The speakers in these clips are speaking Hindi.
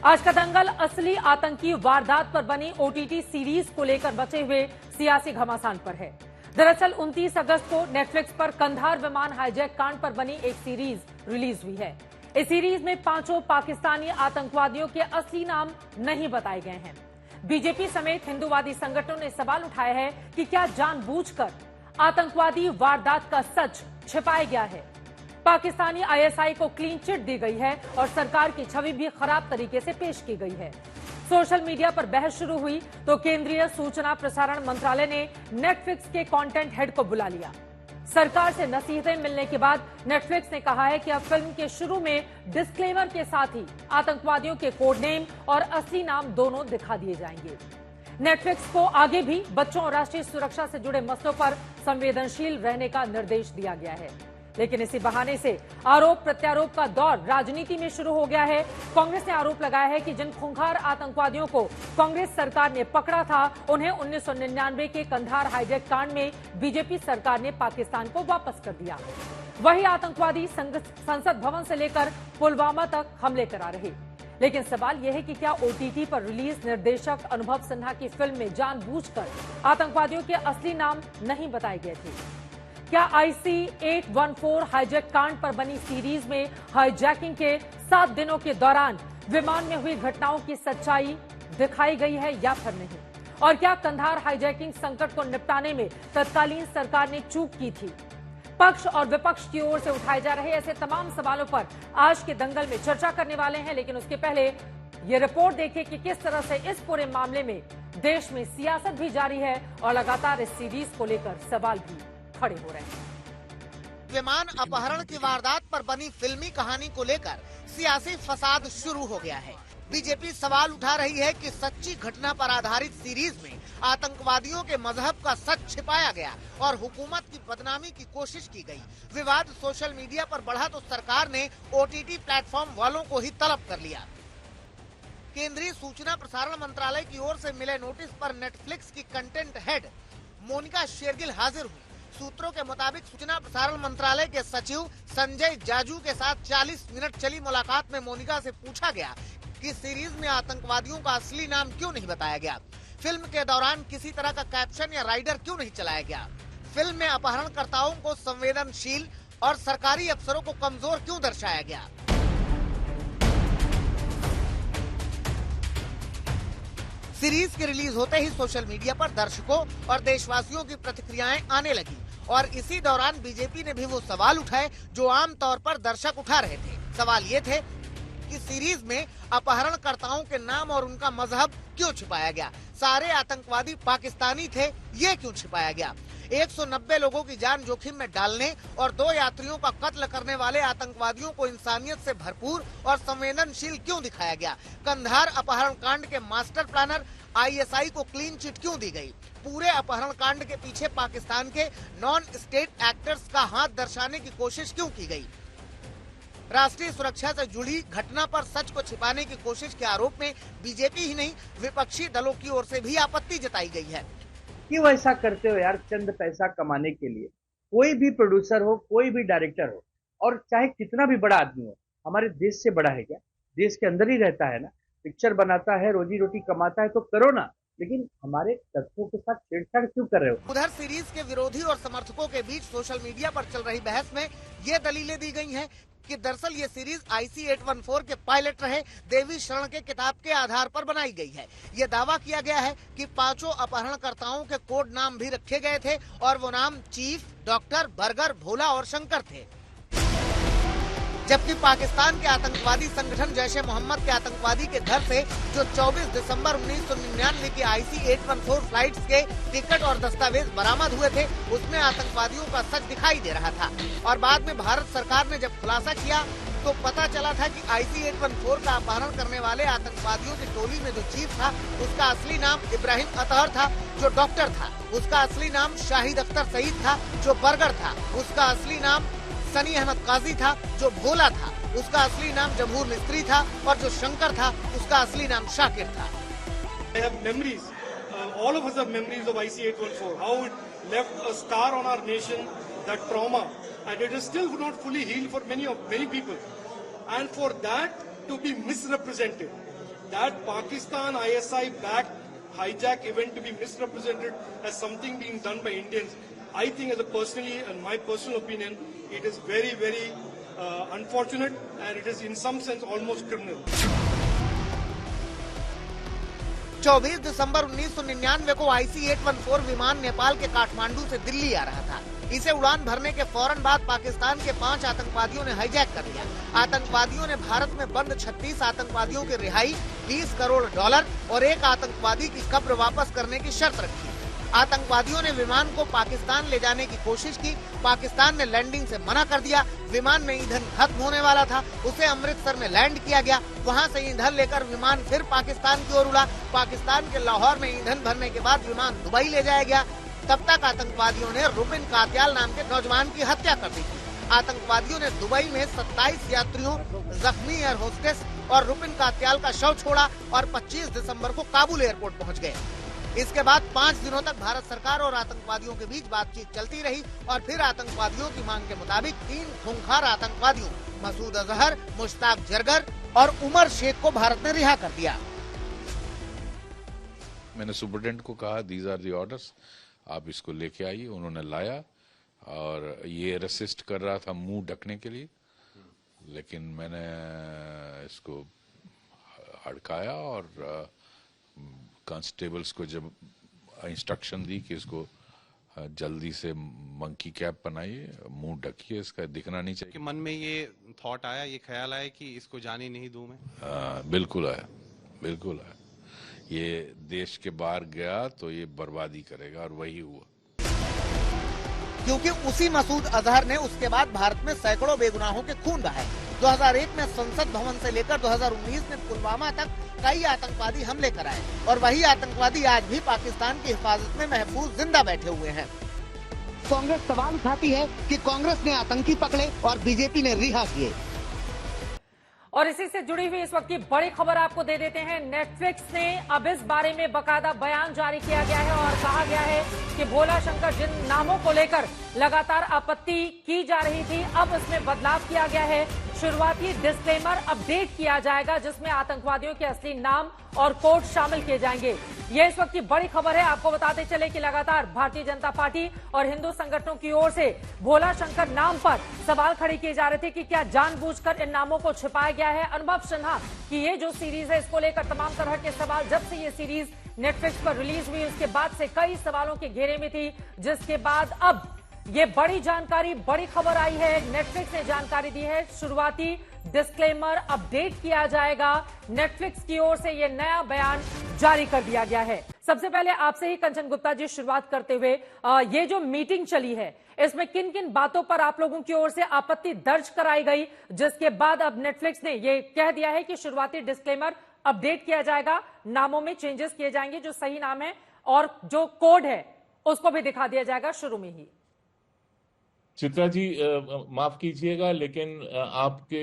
आज का दंगल असली आतंकी वारदात पर बनी ओटीटी सीरीज को लेकर बचे हुए सियासी घमासान पर है। दरअसल 29 अगस्त को नेटफ्लिक्स पर कंधार विमान हाईजैक कांड पर बनी एक सीरीज रिलीज हुई है। इस सीरीज में 5 पाकिस्तानी आतंकवादियों के असली नाम नहीं बताए गए हैं। बीजेपी समेत हिंदूवादी संगठनों ने सवाल उठाया है कि क्या जानबूझकर आतंकवादी वारदात का सच छिपाया गया है। पाकिस्तानी आईएसआई को क्लीन चिट दी गई है और सरकार की छवि भी खराब तरीके से पेश की गई है। सोशल मीडिया पर बहस शुरू हुई तो केंद्रीय सूचना प्रसारण मंत्रालय ने नेटफ्लिक्स के कंटेंट हेड को बुला लिया। सरकार से नसीहतें मिलने के बाद नेटफ्लिक्स ने कहा है कि अब फिल्म के शुरू में डिस्क्लेमर के साथ ही आतंकवादियों के कोड नेम और असली नाम दोनों दिखा दिए जाएंगे। नेटफ्लिक्स को आगे भी बच्चों और राष्ट्रीय सुरक्षा से जुड़े मसलों पर संवेदनशील रहने का निर्देश दिया गया है। लेकिन इसी बहाने से आरोप प्रत्यारोप का दौर राजनीति में शुरू हो गया है। कांग्रेस ने आरोप लगाया है कि जिन खूंखार आतंकवादियों को कांग्रेस सरकार ने पकड़ा था, उन्हें 1999 के कंधार हाईजैक कांड में बीजेपी सरकार ने पाकिस्तान को वापस कर दिया। वही आतंकवादी संसद भवन से लेकर पुलवामा तक हमले करा रहे। लेकिन सवाल यह है कि क्या ओटीटी पर रिलीज निर्देशक अनुभव सिन्हा की फिल्म में जानबूझकर आतंकवादियों के असली नाम नहीं बताए गए थे? क्या IC-814 हाईजैक कांड पर बनी सीरीज में हाईजैकिंग के 7 दिनों के दौरान विमान में हुई घटनाओं की सच्चाई दिखाई गई है या फिर नहीं? और क्या कंधार हाईजैकिंग संकट को निपटाने में तत्कालीन सरकार ने चूक की थी? पक्ष और विपक्ष की ओर से उठाए जा रहे ऐसे तमाम सवालों पर आज के दंगल में चर्चा करने वाले हैं। लेकिन उसके पहले ये रिपोर्ट देखिए कि किस तरह से इस पूरे मामले में देश में सियासत भी जारी है और लगातार इस सीरीज को लेकर सवाल भी खड़े हो रहे हैं। विमान अपहरण की वारदात पर बनी फिल्मी कहानी को लेकर सियासी फसाद शुरू हो गया है। बीजेपी सवाल उठा रही है कि सच्ची घटना पर आधारित सीरीज में आतंकवादियों के मजहब का सच छिपाया गया और हुकूमत की बदनामी की कोशिश की गई। विवाद सोशल मीडिया पर बढ़ा तो सरकार ने ओटीटी प्लेटफॉर्म वालों को ही तलब कर लिया। केंद्रीय सूचना प्रसारण मंत्रालय की ओर से मिले नोटिस पर नेटफ्लिक्स की कंटेंट हेड मोनिका शेरगिल हाजिर हुई। सूत्रों के मुताबिक सूचना प्रसारण मंत्रालय के सचिव संजय जाजू के साथ 40 मिनट चली मुलाकात में मोनिका से पूछा गया कि सीरीज में आतंकवादियों का असली नाम क्यों नहीं बताया गया, फिल्म के दौरान किसी तरह का कैप्शन या राइडर क्यों नहीं चलाया गया, फिल्म में अपहरणकर्ताओं को संवेदनशील और सरकारी अफसरों को कमजोर क्यों दर्शाया गया। सीरीज के रिलीज होते ही सोशल मीडिया पर दर्शकों और देशवासियों की प्रतिक्रियाएं आने लगी और इसी दौरान बीजेपी ने भी वो सवाल उठाए जो आम तौर पर दर्शक उठा रहे थे। सवाल ये थे कि सीरीज में अपहरणकर्ताओं के नाम और उनका मजहब क्यों छिपाया गया, सारे आतंकवादी पाकिस्तानी थे ये क्यों छिपाया गया, 190 लोगों की जान जोखिम में डालने और 2 यात्रियों का कत्ल करने वाले आतंकवादियों को इंसानियत से भरपूर और संवेदनशील क्यों दिखाया गया, कंधार अपहरण कांड के मास्टर प्लानर ISI को क्लीन चिट क्यों दी गई, पूरे अपहरण कांड के पीछे पाकिस्तान के नॉन स्टेट एक्टर्स का हाथ दर्शाने की कोशिश क्यों की गई। राष्ट्रीय सुरक्षा से जुड़ी घटना पर सच को छिपाने की कोशिश के आरोप में बीजेपी ही नहीं विपक्षी दलों की ओर से भी आपत्ति जताई गई है। क्यों ऐसा करते हो यार, चंद पैसा कमाने के लिए? कोई भी प्रोड्यूसर हो, कोई भी डायरेक्टर हो और चाहे कितना भी बड़ा आदमी हो, हमारे देश से बड़ा है क्या? देश के अंदर ही रहता है ना, पिक्चर बनाता है, रोजी रोटी कमाता है तो करो ना, लेकिन हमारे तत्वों के साथ छेड़छाड़ क्यों कर रहे हो? उधर सीरीज के विरोधी और समर्थकों के बीच सोशल मीडिया पर चल रही बहस में ये दलीलें दी गई हैं कि दरअसल ये सीरीज IC-814 के पायलट रहे देवी शरण के किताब के आधार पर बनाई गई है। ये दावा किया गया है कि 5 अपहरणकर्ताओं के कोड नाम भी रखे गए थे और वो नाम चीफ, डॉक्टर, बर्गर, भोला और शंकर थे। जबकि पाकिस्तान के आतंकवादी संगठन जैश ए मोहम्मद के आतंकवादी के घर से जो 24 दिसंबर 1999 की IC-814 फ्लाइट्स के टिकट और दस्तावेज बरामद हुए थे, उसमें आतंकवादियों का सच दिखाई दे रहा था। और बाद में भारत सरकार ने जब खुलासा किया तो पता चला था कि IC-814 का अपहरण करने वाले आतंकवादियों की टोली में जो चीफ था उसका असली नाम इब्राहिम अतहर था जो डॉक्टर था, उसका असली नाम शाहिद अख्तर सईद था जो बर्गर था, उसका असली नाम सनी अहमद काजी था जो भोला था, उसका असली नाम जमहूर मिस्त्री था और जो शंकर था उसका असली नाम शाकिर था। I have memories, all of us have memories of IC-814, how it left a scar on our nation, that trauma, and it is still not fully healed for many people. And for that to be misrepresented, that Pakistan ISI backed hijack event to be misrepresented as something being done by Indians, I think as a personally and my personal opinion, it is very, very unfortunate and it is in some sense almost criminal. 24 दिसंबर 1999 को IC-814 विमान नेपाल के काठमांडू से दिल्ली आ रहा था। इसे उड़ान भरने के फौरन बाद पाकिस्तान के 5 आतंकवादियों ने हाईजैक कर लिया। आतंकवादियों ने भारत में बंद 36 आतंकवादियों की रिहाई, $20 करोड़ और एक आतंकवादी की कब्र वापस करने की शर्त रखी। आतंकवादियों ने विमान को पाकिस्तान ले जाने की कोशिश की। पाकिस्तान ने लैंडिंग से मना कर दिया। विमान में ईंधन खत्म होने वाला था, उसे अमृतसर में लैंड किया गया। वहां से ईंधन लेकर विमान फिर पाकिस्तान की ओर उड़ा। पाकिस्तान के लाहौर में ईंधन भरने के बाद विमान दुबई ले जाया गया। तब तक आतंकवादियों ने रुबिन कात्याल नाम के नौजवान की हत्या कर दी थी। आतंकवादियों ने दुबई में 27 यात्रियों, जख्मी एयर होस्टेस और रुबिन कात्याल का शव छोड़ा और 25 दिसंबर को काबुल एयरपोर्ट पहुंच गए। इसके बाद 5 दिनों तक भारत सरकार और आतंकवादियों के बीच बातचीत चलती रही और फिर आतंकवादियों की मांग के मुताबिक 3 खूंखार आतंकवादियों मसूद अजहर, मुश्ताक जरगर और उमर शेख को भारत ने रिहा कर दिया। मैंने सुपरिटेंडेंट को कहा दीज आर दी ऑर्डर्स, आप इसको लेके आइए। उन्होंने लाया और ये रेसिस्ट कर रहा था मुंह ढकने के लिए, लेकिन मैंने इसको हड़काया और कांस्टेबल्स को जब इंस्ट्रक्शन दी कि इसको जल्दी से मंकी कैप बनाइए, मुंह ढकिए, इसका दिखना नहीं चाहिए। कि मन में ये थॉट आया, ये ख्याल आया कि इसको जाने नहीं दूं मैं? बिल्कुल आया, बिल्कुल आया। ये देश के बाहर गया तो ये बर्बादी करेगा और वही हुआ। क्योंकि उसी मसूद अजहर ने उसके बाद भारत में सैकड़ों बेगुनाहों के खून बहाए। 2001 में संसद भवन से लेकर 2019 में पुलवामा तक कई आतंकवादी हमले कराए और वही आतंकवादी आज भी पाकिस्तान की हिफाजत में महफूज जिंदा बैठे हुए हैं। कांग्रेस सवाल उठाती है कि कांग्रेस ने आतंकी पकड़े और बीजेपी ने रिहा किए। और इसी से जुड़ी हुई इस वक्त की बड़ी खबर आपको दे देते हैं। नेटफ्लिक्स ने अब इस बारे में बकायदा बयान जारी किया गया है और कहा गया है कि भोला शंकर जिन नामों को लेकर लगातार आपत्ति की जा रही थी, अब इसमें बदलाव किया गया है। शुरुआती डिस्क्लेमर अपडेट किया जाएगा जिसमें आतंकवादियों के असली नाम और कोड शामिल किए जाएंगे। ये इस वक्त की बड़ी खबर है। आपको बताते चले कि लगातार भारतीय जनता पार्टी और हिंदू संगठनों की ओर से भोला शंकर नाम पर सवाल खड़े किए जा रहे थे कि क्या जानबूझकर इन नामों को छिपाया गया है। अनुभव सिन्हा की ये जो सीरीज है, इसको लेकर तमाम तरह के सवाल, जब से ये सीरीज नेटफ्लिक्स पर रिलीज हुई उसके बाद से कई सवालों के घेरे में थी, जिसके बाद अब ये बड़ी जानकारी, बड़ी खबर आई है। नेटफ्लिक्स ने जानकारी दी है, शुरुआती डिस्क्लेमर अपडेट किया जाएगा। नेटफ्लिक्स की ओर से ये नया बयान जारी कर दिया गया है। सबसे पहले आपसे ही कंचन गुप्ता जी शुरुआत करते हुए, ये जो मीटिंग चली है इसमें किन किन बातों पर आप लोगों की ओर से आपत्ति दर्ज कराई गई, जिसके बाद अब नेटफ्लिक्स ने ये कह दिया है कि शुरुआती डिस्क्लेमर अपडेट किया जाएगा, नामों में चेंजेस किए जाएंगे, जो सही नाम है और जो कोड है उसको भी दिखा दिया जाएगा शुरू में ही। चित्रा जी माफ कीजिएगा, लेकिन आपके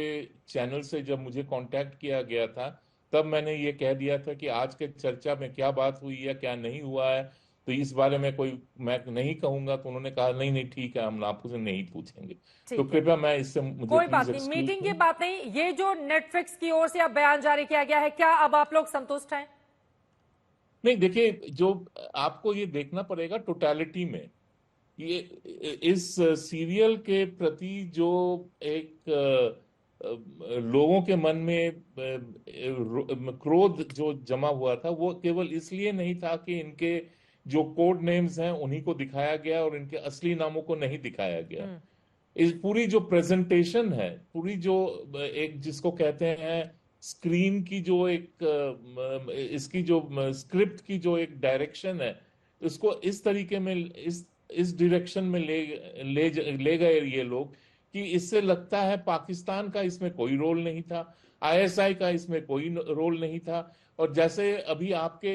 चैनल से जब मुझे कांटेक्ट किया गया था तब मैंने ये कह दिया था कि आज के चर्चा में क्या बात हुई है, क्या नहीं हुआ है, तो इस बारे में मैं नहीं कहूंगा। तो उन्होंने कहा नहीं ठीक है, हम आपसे नहीं पूछेंगे। तो कृपया मैं इससे कोई बात नहीं, मीटिंग की बात नहीं। ये जो नेटफ्लिक्स की ओर से अब बयान जारी किया गया है, क्या अब आप लोग संतुष्ट हैं? नहीं, देखिए, जो आपको ये देखना पड़ेगा टोटलिटी में, ये इस सीरियल के प्रति जो एक लोगों के मन में क्रोध जो जमा हुआ था, वो केवल इसलिए नहीं था कि इनके जो कोड नेम्स हैं उन्हीं को दिखाया गया और इनके असली नामों को नहीं दिखाया गया। इस पूरी जो प्रेजेंटेशन है, पूरी जो एक जिसको कहते हैं स्क्रीन की जो एक इसकी जो स्क्रिप्ट की जो एक डायरेक्शन है, इसको इस तरीके में इस डायरेक्शन में ले गए ये लोग कि इससे लगता है पाकिस्तान का इसमें कोई रोल नहीं था, आईएसआई का इसमें कोई रोल नहीं था। और जैसे अभी आपके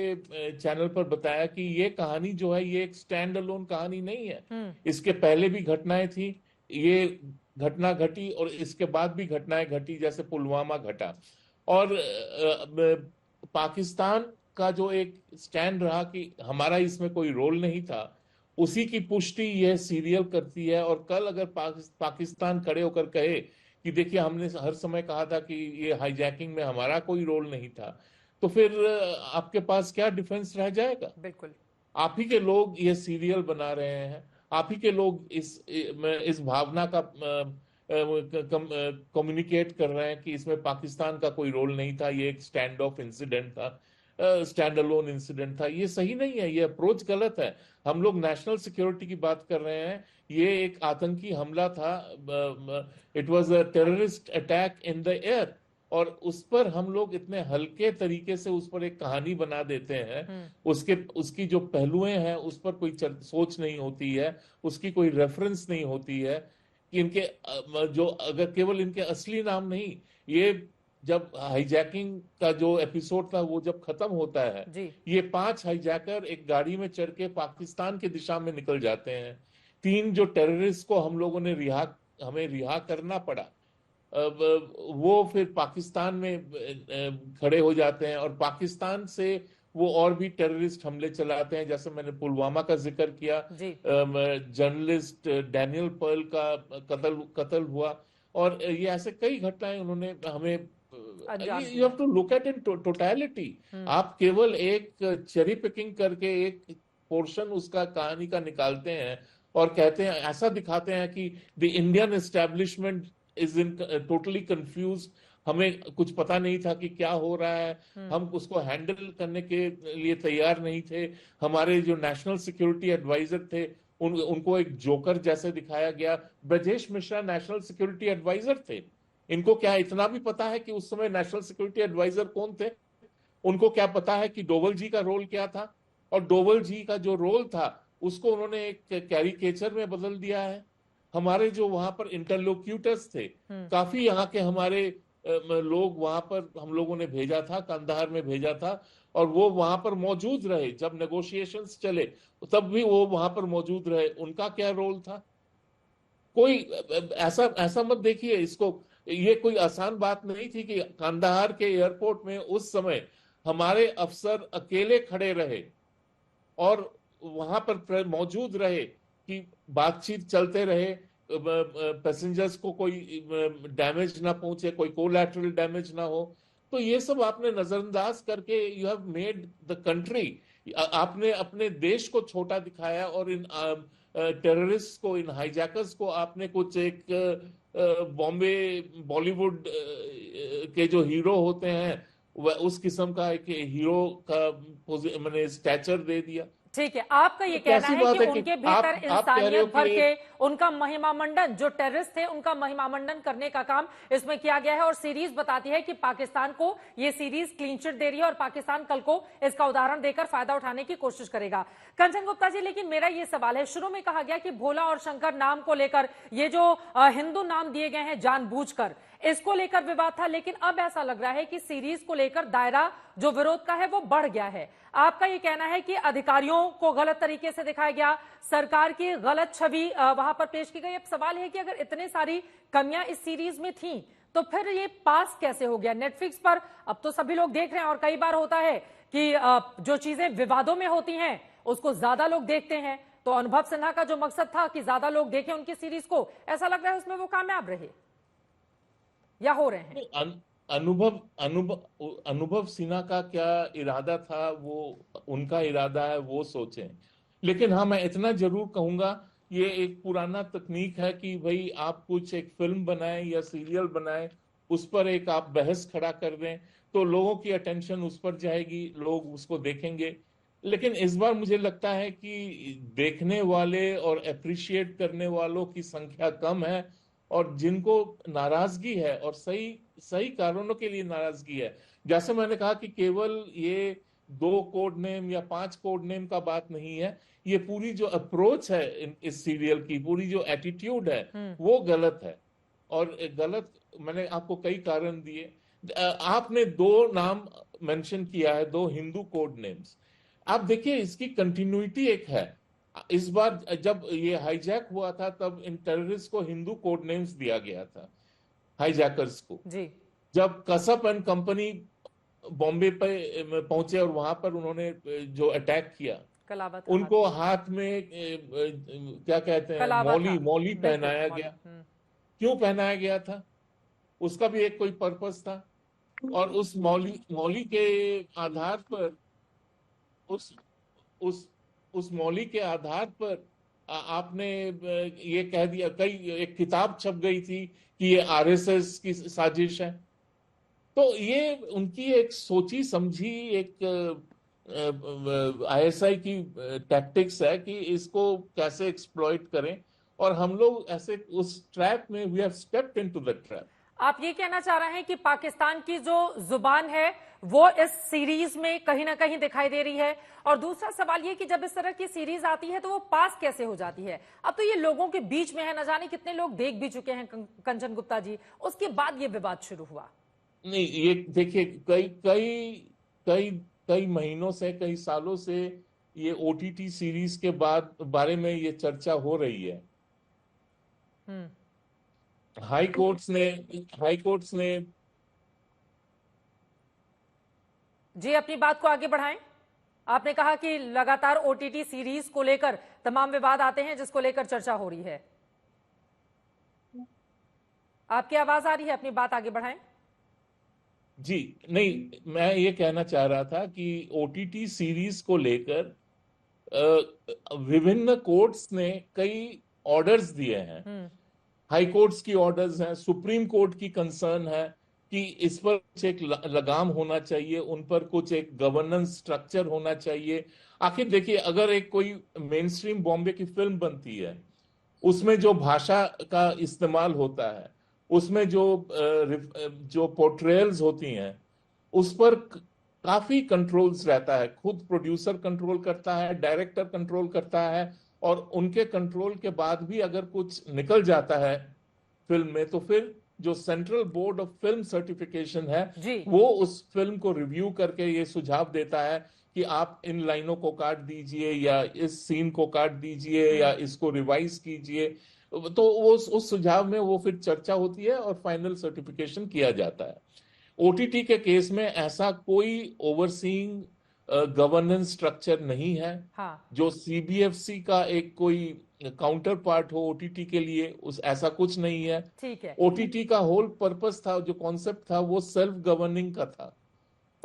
चैनल पर बताया कि ये कहानी जो है ये एक स्टैंड अलोन कहानी नहीं है, इसके पहले भी घटनाएं थी, ये घटना घटी और इसके बाद भी घटनाएं घटी, जैसे पुलवामा घटा। और पाकिस्तान का जो एक स्टैंड रहा कि हमारा इसमें कोई रोल नहीं था, उसी की पुष्टि यह सीरियल करती है। और कल अगर पाकिस्तान खड़े होकर कहे कि देखिए हमने हर समय कहा था कि ये हाईजैकिंग में हमारा कोई रोल नहीं था, तो फिर आपके पास क्या डिफेंस रह जाएगा? बिल्कुल। आप ही के लोग ये सीरियल बना रहे हैं, आप ही के लोग इस भावना का कम्युनिकेट कर रहे हैं कि इसमें पाकिस्तान का कोई रोल नहीं था, ये एक स्टैंड ऑफ इंसिडेंट था, स्टैंड अलोन इंसिडेंट था। ये सही नहीं है, ये अप्रोच गलत है। हम लोग नेशनल सिक्योरिटी की बात कर रहे हैं, ये एक आतंकी हमला था, it was a terrorist attack in the air, और उस पर हम लोग इतने हल्के तरीके से उस पर एक कहानी बना देते हैं, उसकी जो पहलुएं हैं उस पर कोई सोच नहीं होती है, उसकी कोई रेफरेंस नहीं होती है कि इनके जो अगर केवल इनके असली नाम नहीं, ये जब हाईजैकिंग का जो एपिसोड था वो जब खत्म होता है, ये 5 हाईजैकर एक गाड़ी में चढ़ के पाकिस्तान की दिशा में निकल जाते हैं। 3 जो टेररिस्ट को हम लोगों ने हमें रिहा करना पड़ा, वो फिर पाकिस्तान में खड़े हो जाते हैं, और पाकिस्तान से वो और भी टेररिस्ट हमले चलाते हैं। जैसे मैंने पुलवामा का जिक्र किया, जर्नलिस्ट डैनियल पर्ल का कत्ल हुआ, और ये ऐसे कई घटनाएं उन्होंने हमें, you have to look at in totality. आप केवल एक चेरी पिकिंग करके एक पोर्शन उसका कहानी का निकालते हैं और कहते हैं, ऐसा दिखाते हैं कि the Indian establishment is in totally confuse, हमें कुछ पता नहीं था कि क्या हो रहा है, हम उसको हैंडल करने के लिए तैयार नहीं थे। हमारे जो नेशनल सिक्योरिटी एडवाइजर थे उनको एक जोकर जैसे दिखाया गया। Brajesh Mishra national security adviser थे, इनको क्या इतना भी पता है कि उस समय नेशनल सिक्योरिटी एडवाइजर कौन थे? उनको क्या पता है कि डोवल जी का रोल क्या था? और डोवल जी का जो रोल था उसको उन्होंने एक कैरिकेचर में बदल दिया है। हमारे जो वहां पर इंटरलोक्यूटर्स थे, काफी यहाँ के हमारे लोग वहां पर हम लोगों ने भेजा था, कंधार में भेजा था, और वो वहां पर मौजूद रहे जब नेगोशिएशंस चले, तब भी वो वहां पर मौजूद रहे। उनका क्या रोल था? कोई ऐसा मत देखिए इसको, ये कोई आसान बात नहीं थी कि कंधार के एयरपोर्ट में उस समय हमारे अफसर अकेले खड़े रहे और वहां पर मौजूद रहे कि बातचीत चलते रहे, पैसेंजर्स को कोई डैमेज ना पहुंचे, कोई कोलैटरल डैमेज ना हो। तो ये सब आपने नजरअंदाज करके you have made the country, आपने अपने देश को छोटा दिखाया, और इन टेररिस्ट को, इन हाईजैकर्स को आपने कुछ एक बॉम्बे बॉलीवुड के जो हीरो होते हैं उस किस्म का एक हीरो का मैंने स्टैचर दे दिया। ठीक है, आपका ये कहना है कि उनके भीतर इंसानियत भर के उनका महिमा मंडन, जो टेररिस्ट थे उनका महिमा मंडन करने का काम इसमें किया गया है, और सीरीज बताती है कि पाकिस्तान को ये सीरीज क्लीन चिट दे रही है और पाकिस्तान कल को इसका उदाहरण देकर फायदा उठाने की कोशिश करेगा। कंचन गुप्ता जी, लेकिन मेरा ये सवाल है, शुरू में कहा गया कि भोला और शंकर नाम को लेकर, ये जो हिंदू नाम दिए गए हैं जानबूझकर, इसको लेकर विवाद था, लेकिन अब ऐसा लग रहा है कि सीरीज को लेकर दायरा जो विरोध का है वो बढ़ गया है। आपका ये कहना है कि अधिकारियों को गलत तरीके से दिखाया गया, सरकार की गलत छवि वहां पर पेश की गई। अब सवाल है कि अगर इतने सारी कमियां इस सीरीज में थी तो फिर ये पास कैसे हो गया नेटफ्लिक्स पर? अब तो सभी लोग देख रहे हैं, और कई बार होता है कि जो चीजें विवादों में होती हैं उसको ज्यादा लोग देखते हैं। तो अनुभव सिन्हा का जो मकसद था कि ज्यादा लोग देखें उनकी सीरीज को, ऐसा लग रहा है उसमें वो कामयाब रहे या हो रहे हैं? अनुभव सिन्हा का क्या इरादा था, वो उनका इरादा है, वो सोचें। लेकिन हाँ, मैं इतना जरूर कहूंगा, ये एक पुराना तकनीक है कि भाई आप कुछ एक फिल्म बनाएं या सीरियल बनाएं, उस पर एक आप बहस खड़ा कर दें तो लोगों की अटेंशन उस पर जाएगी, लोग उसको देखेंगे। लेकिन इस बार मुझे लगता है कि देखने वाले और अप्रिशिएट करने वालों की संख्या कम है, और जिनको नाराजगी है और सही कारणों के लिए नाराजगी है। जैसे मैंने कहा कि केवल ये 2 कोड नेम या 5 कोड नेम का बात नहीं है, ये पूरी जो अप्रोच है इस सीरियल की, पूरी जो एटीट्यूड है वो गलत है। और गलत, मैंने आपको कई कारण दिए। आपने 2 नाम मेंशन किया है, 2 हिंदू कोड नेम्स। आप देखिए इसकी कंटिन्यूटी एक है। इस बार जब ये हाईजैक हुआ था तब इन टेररिस्ट को हिंदू कोड नेम्स दिया गया था, हाईजैकर्स को जी। जब कसप एंड कंपनी बॉम्बे पे पहुंचे और वहां पर उन्होंने जो अटैक किया, उनको हाथ में क्या कहते हैं, मौली पहनाया गया। क्यों पहनाया गया था? उसका भी एक कोई पर्पस था। और उस मौली के आधार पर उस उस उस मौली के आधार पर आपने ये कह दिया, एक किताब छप गई थी कि ये आरएसएस की साजिश है। तो ये उनकी एक सोची समझी एक आईएसआई की टैक्टिक्स है कि इसको कैसे एक्सप्लॉइट करें, और हम लोग ऐसे उस ट्रैप में we have stepped into the trap. आप ये कहना चाह रहे हैं कि पाकिस्तान की जो जुबान है वो इस सीरीज में कहीं ना कहीं दिखाई दे रही है। और दूसरा सवाल ये कि जब इस तरह की सीरीज आती है तो वो पास कैसे हो जाती है? अब तो ये लोगों के बीच में है, न जाने कितने लोग देख भी चुके हैं कंचन गुप्ता जी, उसके बाद ये विवाद शुरू हुआ। नहीं, ये देखिए कई कई कई कई महीनों से, कई सालों से ये ओटीटी सीरीज के बारे में ये चर्चा हो रही है। हाई कोर्ट्स ने जी, अपनी बात को आगे बढ़ाएं। आपने कहा कि लगातार ओटीटी सीरीज को लेकर तमाम विवाद आते हैं जिसको लेकर चर्चा हो रही है। आपकी आवाज आ रही है, अपनी बात आगे बढ़ाएं। जी नहीं, मैं ये कहना चाह रहा था कि ओटीटी सीरीज को लेकर विभिन्न कोर्ट्स ने कई ऑर्डर्स दिए हैं। हाई कोर्ट्स की ऑर्डर्स हैं, सुप्रीम कोर्ट की कंसर्न है कि इस पर कुछ एक लगाम होना चाहिए, उन पर कुछ एक गवर्नेंस स्ट्रक्चर होना चाहिए। आखिर देखिए, अगर एक कोई मेन स्ट्रीम बॉम्बे की फिल्म बनती है, उसमें जो भाषा का इस्तेमाल होता है, उसमें जो पोर्ट्रेयल्स होती हैं, उस पर काफी कंट्रोल्स रहता है। खुद प्रोड्यूसर कंट्रोल करता है, डायरेक्टर कंट्रोल करता है, और उनके कंट्रोल के बाद भी अगर कुछ निकल जाता है फिल्म में, तो फिर जो central board of film certification है वो उस फिल्म को रिव्यू करके ये सुझाव देता है कि आप इन लाइनों को काट दीजिए, या इस सीन को काट दीजिए, या इसको रिवाइज कीजिए। तो वो उस सुझाव में वो फिर चर्चा होती है और फाइनल सर्टिफिकेशन किया जाता है। ओटीटी के केस में ऐसा कोई ओवरसीइंग गवर्नेंस स्ट्रक्चर नहीं है। हाँ। जो सीबीएफसी का एक कोई काउंटर पार्ट हो ओटीटी के लिए, ऐसा कुछ नहीं है। ठीक है। ओटीटी का होल पर्पस था, जो कॉन्सेप्ट था, वो सेल्फ गवर्निंग का था।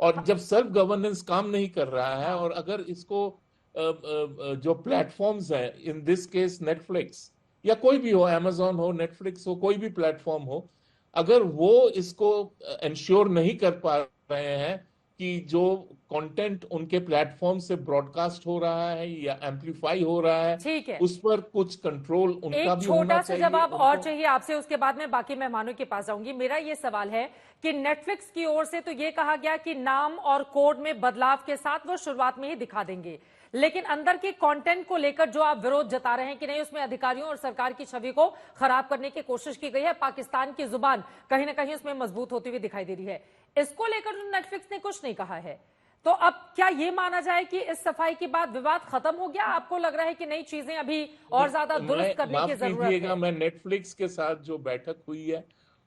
और जब सेल्फ गवर्नेंस काम नहीं कर रहा है, और अगर इसको जो प्लेटफॉर्म्स हैं, इन दिस केस नेटफ्लिक्स या कोई भी हो, अमेजॉन हो, नेटफ्लिक्स हो, कोई भी प्लेटफॉर्म हो, अगर वो इसको इंश्योर नहीं कर पा रहे हैं कि जो कंटेंट उनके प्लेटफॉर्म से ब्रॉडकास्ट हो रहा है या एम्पलीफाई हो रहा है, ठीक है, उस पर कुछ कंट्रोल उनका भी होना चाहिए। एक छोटा सा जवाब और चाहिए आपसे, उसके बाद मैं बाकी मेहमानों के पास जाऊंगी। मेरा ये सवाल है कि नेटफ्लिक्स की ओर से तो ये कहा गया कि नाम और कोड में बदलाव के साथ वो शुरुआत में ही दिखा देंगे, लेकिन अंदर के कंटेंट को लेकर जो आप विरोध जता रहे हैं कि नहीं, उसमें अधिकारियों और सरकार की छवि को खराब करने की कोशिश की गई है, पाकिस्तान की जुबान कहीं ना कहीं उसमें मजबूत होती हुई दिखाई दे रही है, इसको लेकर तो नेटफ्लिक्स ने कुछ नहीं कहा है। तो अब क्या ये माना जाए कि इस सफाई के बाद विवाद खत्म हो गया? आपको लग रहा है कि नई चीजें अभी और ज्यादा दुरुस्त करने की जरूरत है? मैं नेटफ्लिक्स के साथ जो बैठक हुई है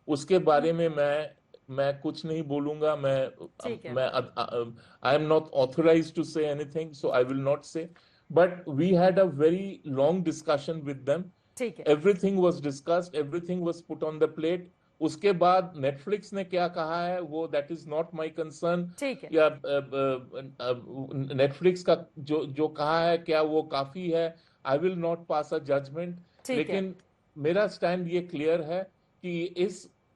उसके बारे में मैं कुछ नहीं बोलूंगा। I am not authorized to say anything, so I will not say, but we had a very long discussion with them. Everything was discussed, everything was put on the plate. उसके बाद नेटफ्लिक्स ने क्या कहा है वो that is not my concern, या नेटफ्लिक्स का जो कहा है क्या वो काफी है, I will not pass a judgment. लेकिन मेरा स्टैंड ये क्लियर है कि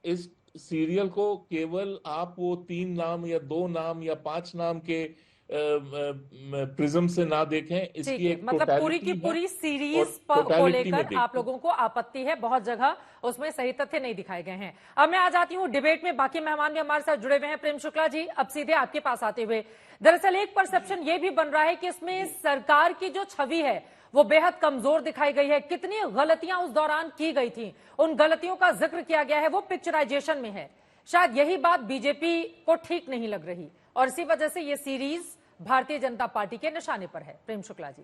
इस सीरियल को केवल आप वो 3 नाम या 2 नाम या 5 नाम के प्रिज्म से ना देखें, इसकी एक मतलब पूरी की पूरी सीरीज को लेकर आप लोगों को आपत्ति है, बहुत जगह उसमें सही तथ्य नहीं दिखाए गए हैं। अब मैं आ जाती हूं डिबेट में, बाकी मेहमान भी हमारे साथ जुड़े हुए हैं। प्रेम शुक्ला जी, अब सीधे आपके पास आते हुए, दरअसल एक परसेप्शन ये भी बन रहा है कि इसमें सरकार की जो छवि है वो बेहद कमजोर दिखाई गई है। कितनी गलतियां उस दौरान की गई थी, उन गलतियों का जिक्र किया गया है, वो पिक्चराइजेशन में है। शायद यही बात बीजेपी को ठीक नहीं लग रही और इसी वजह से ये सीरीज भारतीय जनता पार्टी के निशाने पर है। प्रेम शुक्ला जी,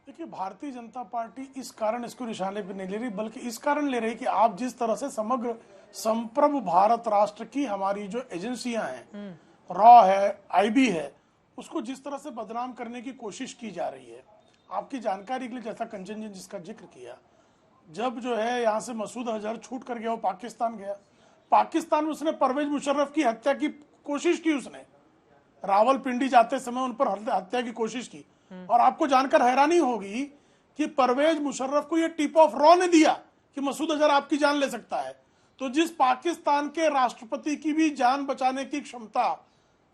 देखिए, भारतीय जनता पार्टी इस कारण इसको निशाने पर नहीं ले रही, बल्कि इस कारण ले रही कि आप जिस तरह से समग्र संप्रभु भारत राष्ट्र की हमारी जो एजेंसियां हैं, रॉ है, आईबी है, उसको जिस तरह से बदनाम करने की कोशिश की जा रही है। आपकी जानकारी के लिए, जैसा कंचन जी जिसका जिक्र किया, जब जो है यहाँ से मसूद अजहर छूट कर गया, वो पाकिस्तान गया, पाकिस्तान में उसने परवेज मुशर्रफ की हत्या की कोशिश की, उसने रावलपिंडी जाते समय उन पर हत्या की कोशिश की। और आपको जानकर हैरानी होगी कि परवेज मुशर्रफ को यह टिप ऑफ रॉ ने दिया कि मसूद अजहर आपकी जान ले सकता है। तो जिस पाकिस्तान के राष्ट्रपति की भी जान बचाने की क्षमता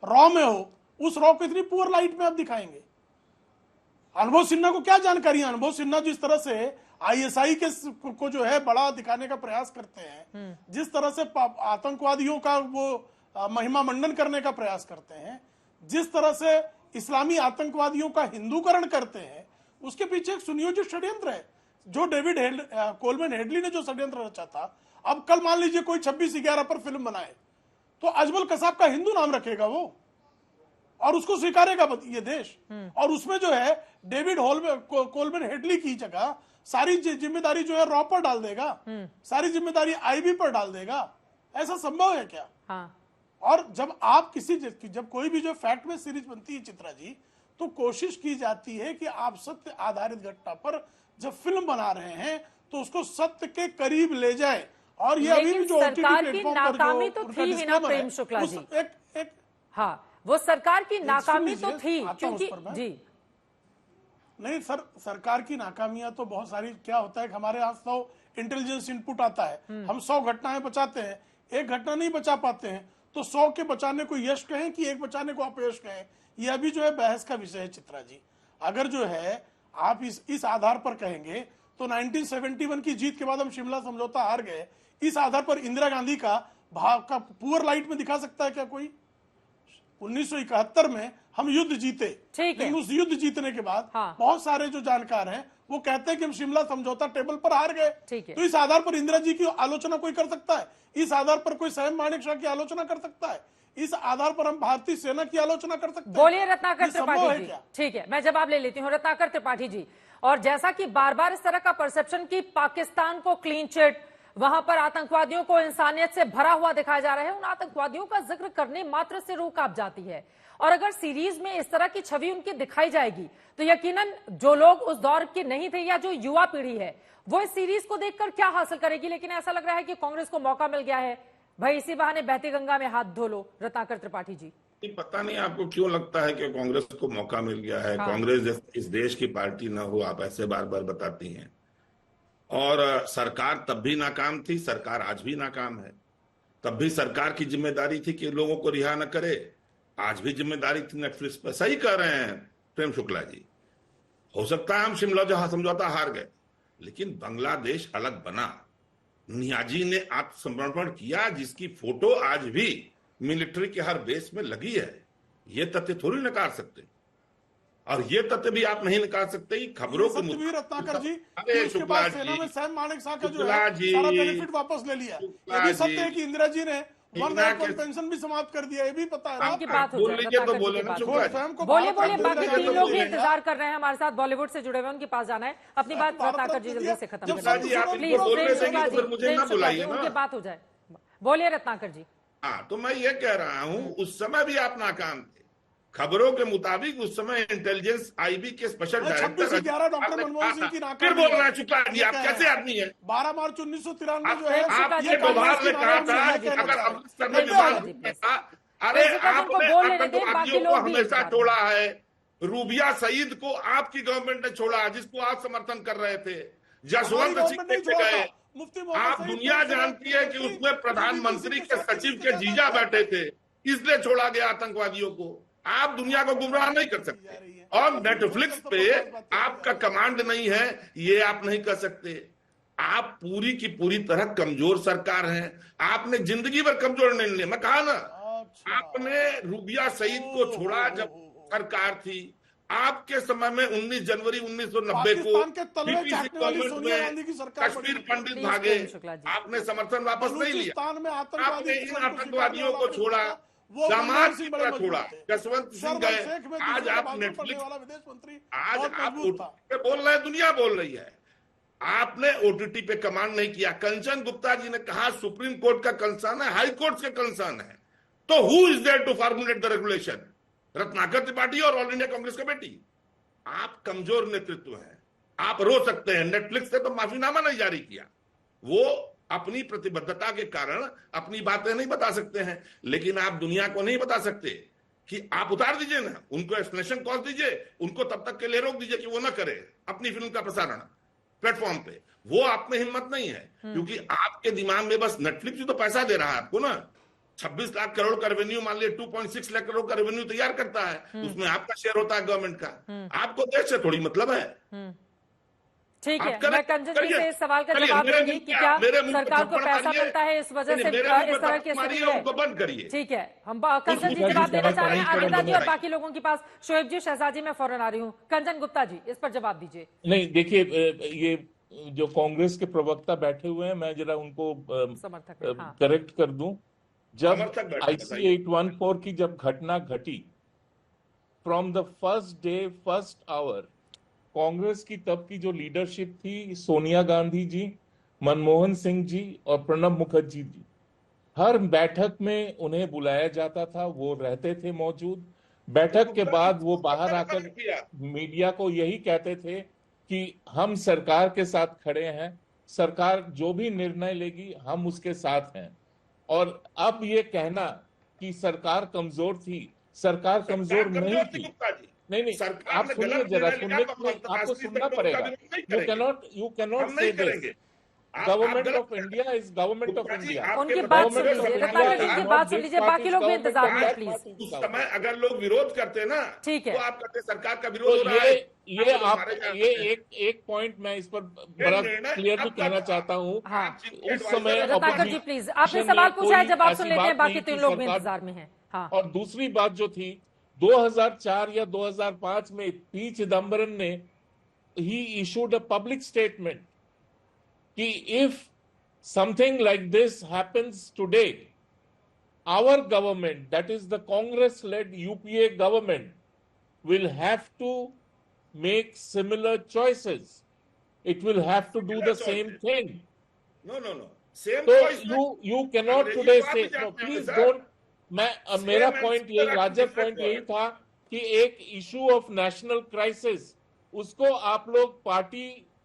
रॉ में हो, उस रॉ को इतनी पुअर लाइट में आप दिखाएंगे। अनुभव सिन्हा को क्या जानकारी है? अनुभव सिन्हा जिस तरह से आईएसआई के को जो है बड़ा दिखाने का प्रयास करते हैं, जिस तरह से आतंकवादियों का वो महिमा मंडन करने का प्रयास करते हैं, जिस तरह से इस्लामी आतंकवादियों का हिंदूकरण करते हैं, उसके पीछे एक सुनियोजित षड्यंत्र है जो डेविड कोलमैन हेडली ने जो षड्यंत्र रचा था। अब कल मान लीजिए कोई 26/11 पर फिल्म बनाए तो अजमल कसाब का हिंदू नाम रखेगा वो, और उसको स्वीकारेगा ये देश। और उसमें जो है डेविड कोलमैन हेडली की जगह सारी जिम्मेदारी जो है रॉ पर डाल देगा, सारी जिम्मेदारी आईबी पर डाल देगा। ऐसा संभव है क्या? हाँ। और जब आप जब कोई भी जो फैक्ट में सीरीज बनती है चित्रा जी, तो कोशिश की जाती है कि आप सत्य आधारित घटना पर जब फिल्म बना रहे हैं तो उसको सत्य के करीब ले जाए। और ये अभी भी जो सरकार की नाकामी तो थी ही ना प्रेम शुक्ला जी। हाँ, वो सरकार की नाकामी तो थी, क्योंकि जी नहीं सर, सरकार की नाकामियां तो बहुत सारी। क्या होता है कि हमारे यहाँ 100 इंटेलिजेंस इनपुट आता है, हम 100 घटनाएं बचाते हैं, एक घटना नहीं बचा पाते हैं, तो 100 के बचाने को यश कहें कि एक बचाने को अपयश कहें, यह भी जो है बहस का विषय है चित्रा जी। अगर जो है आप इस आधार पर कहेंगे तो 1971 की जीत के बाद हम शिमला समझौता हार गए, इस आधार पर इंदिरा गांधी का भाव का पुअर लाइट में दिखा सकता है क्या कोई? 1971 में हम युद्ध जीते, लेकिन उस युद्ध जीतने के बाद बहुत सारे जो जानकार हैं वो कहते हैं कि हम शिमला समझौता टेबल पर हार गए। तो इस आधार पर इंदिरा जी की आलोचना कोई कर सकता है, इस आधार पर कोई सैम मानेकशॉ की आलोचना कर सकता है, इस आधार पर हम भारतीय सेना की आलोचना कर सकते हैं। बोलिए रत्नाकर त्रिपाठी जी। ठीक है, मैं जवाब ले लेती हूँ रत्नाकर त्रिपाठी जी। और जैसा कि बार बार इस तरह का परसेप्शन की पाकिस्तान को क्लीन चिट, वहां पर आतंकवादियों को इंसानियत से भरा हुआ दिखाया जा रहा है, उन आतंकवादियों का जिक्र करने मात्र से रूह कांप जाती है। और अगर सीरीज में इस तरह की छवि उनकी दिखाई जाएगी तो यकीनन जो लोग उस दौर के नहीं थे या जो युवा पीढ़ी है वो इस सीरीज को देखकर क्या हासिल करेगी। लेकिन ऐसा लग रहा है कि कांग्रेस को मौका मिल गया है, भाई इसी बहाने बहती गंगा में हाथ धो लो। रत्नाकर त्रिपाठी जी, पता नहीं आपको क्यों लगता है कि कांग्रेस को मौका मिल गया है। कांग्रेस इस देश की पार्टी ना हो, आप ऐसे बार बार बताती हैं। और सरकार तब भी नाकाम थी, सरकार आज भी नाकाम है। तब भी सरकार की जिम्मेदारी थी कि लोगों को रिहा न करे, आज भी जिम्मेदारी थी नेटफ्लिक्स पर। सही कह रहे हैं प्रेम शुक्ला जी, हो सकता है हम शिमला समझौता हार गए, लेकिन बांग्लादेश अलग बना, नियाजी ने आत्मसमर्पण किया, जिसकी फोटो आज भी मिलिट्री के हर बेस में लगी है। ये तथ्य थोड़ी नकार सकते, और ये तथ्य भी आप नहीं निकाल सकते कि खबरों के मुताबिक रत्नाकर जी अरे शुक्ला जी, सेना में सैम मानेकशॉ का जो है सारा बेनिफिट वापस ले लिया। ये भी सत्य है कि इंदिरा जी ने पेंशन भी समाप्त कर दिया, ये भी पता है। आपकी बात हो जाए तो बोले ना शुक्ला जी, बोलिए बाकी 3 लोग भी इंतजार कर रहे हैं हमारे साथ, बॉलीवुड से जुड़े हुए, उनके पास जाना है। अपनी बात रत्नाकर जी जल्दी से खत्म करें प्लीज। उनकी बात हो जाए, बोलिए रत्नाकर जी। हाँ, तो मैं ये कह रहा हूँ उस समय भी आप नाकाम थे। खबरों के मुताबिक उस समय इंटेलिजेंस आईबी के special director doctor Manmohan Singh की नाकामी। फिर बोल रहा है शुक्ला जी, आप कैसे आदमी है? 12 मार्च 1993 जो है आप ये बवाल ने कहा था कि अगर अमृतसर में विमान, अरे आपने आतंकवादियों को हमेशा छोड़ा है। रूबिया सईद को आपकी गवर्नमेंट ने छोड़ा, जिसको आप समर्थन कर रहे थे। जसवंत सिंह लेके गए। आप दुनिया जानती है कि उसमें प्रधानमंत्री के सचिव के जीजा बैठे थे, इसलिए छोड़ा गया आतंकवादियों को। आप दुनिया को गुमराह नहीं कर सकते, और नेटफ्लिक्स पे आपका कमांड नहीं है, ये आप नहीं कर सकते। आप पूरी की पूरी तरह कमजोर सरकार हैं। आपने जिंदगी भर कमजोर नहीं लिया। मैं कहा ना, आपने रूबिया सईद को छोड़ा जब सरकार थी। आपके समय में 19 जनवरी 1990 को कश्मीर पंडित भागे, आपने समर्थन वापस नहीं लिया। आपने इन आतंकवादियों को छोड़ा, दामाद की तरह छोड़ा, जसवंत सिंह गए। आज आप नेटफ्लिक्स, आज आप ओटीटी पे बोल रहे हैं, दुनिया बोल रही है। आपने ओटीटी पे कमांड नहीं किया। कंचन गुप्ता जी ने कहा सुप्रीम कोर्ट का कंसर्न है, हाई कोर्ट के कंसर्न है, तो who is there to formulate the regulation? Ratnakar Tripathi और ऑल इंडिया कांग्रेस कमेटी। आप कमजोर नेतृत्व हैं, आप रो सकते हैं। नेटफ्लिक्स ने तो माफीनामा नहीं जारी किया, वो अपनी प्रतिबद्धता के कारण अपनी बातें नहीं बता सकते हैं, लेकिन आप दुनिया को नहीं बता सकते कि आप उतार दीजिए ना, उनको एक्सप्लेनेशन कॉल दीजिए, उनको तब तक के लिए रोक दीजिए कि वो ना करे अपनी फिल्म का प्रसारण प्लेटफॉर्म पे। वो आप में हिम्मत नहीं है, क्योंकि आपके दिमाग में बस नेटफ्लिक्स भी तो पैसा दे रहा है आपको ना, 26 लाख करोड़ का रेवेन्यू, मान लिया 2.6 लाख करोड़ का रेवेन्यू तैयार करता है, उसमें आपका शेयर होता है गवर्नमेंट का, आपको देश से थोड़ी मतलब है। ठीक है, मैं कंचन जी से इस सवाल का जवाब दूंगी कि क्या सरकार को पैसा मिलता है इस वजह से इस तरह की स्थिति है। उनको बंद करिए। ठीक है, हम कंचन जी जवाब देना चाह रहे हैं आनंदा जी और बाकी लोगों के पास। शोएब जी, शहजाद जी, मैं फौरन आ रही हूँ। कंचन गुप्ता जी, इस पर जवाब दीजिए। नहीं, देखिए, ये जो कांग्रेस के प्रवक्ता बैठे हुए हैं, मैं जरा उनको करेक्ट कर दूं। जब IC 814 की जब घटना घटी, from the first day first hour Congress की तब की जो लीडरशिप थी, सोनिया गांधी जी, मनमोहन सिंह जी और प्रणब मुखर्जी जी, हर बैठक में उन्हें बुलाया जाता था, वो रहते थे मौजूद। बैठक के बाद वो बाहर आकर मीडिया को यही कहते थे कि हम सरकार के साथ खड़े हैं, सरकार जो भी निर्णय लेगी हम उसके साथ हैं। और अब ये कहना कि सरकार कमजोर थी, सरकार कमजोर नहीं थी। नहीं, आप सुनिए जरा, आपको सुनना पड़ेगा। You cannot say this. Government of India is government of India. उनकी बात सुन लीजिए, उनकी बात सुन लीजिए, बाकी लोग भी इंतजार में प्लीज। उस समय अगर लोग विरोध करते ना, ठीक है, तो आप कहते सरकार का विरोध हो रहा है। ये एक पॉइंट मैं इस पर बड़ा क्लियर भी कहना चाहता हूँ। उस समय रत्नाकर जी प्लीज, आपने सवाल पूछा है, जवाब सुन लेते हैं, बाकी 3 लोग भी इंतजार में हैं। और दूसरी बात जो थी, 2004 या 2005 में पी चिदम्बरम ने he issued a public statement कि if something like this happens today, our government, that is the Congress-led UPA government, will have to make similar choices. It will have to do the same thing. No. Same so choice. you cannot today say, no, please don't. मेरा पॉइंट यही, लार्जर पॉइंट यही था कि एक इशू ऑफ नेशनल क्राइसिस, उसको आप लोग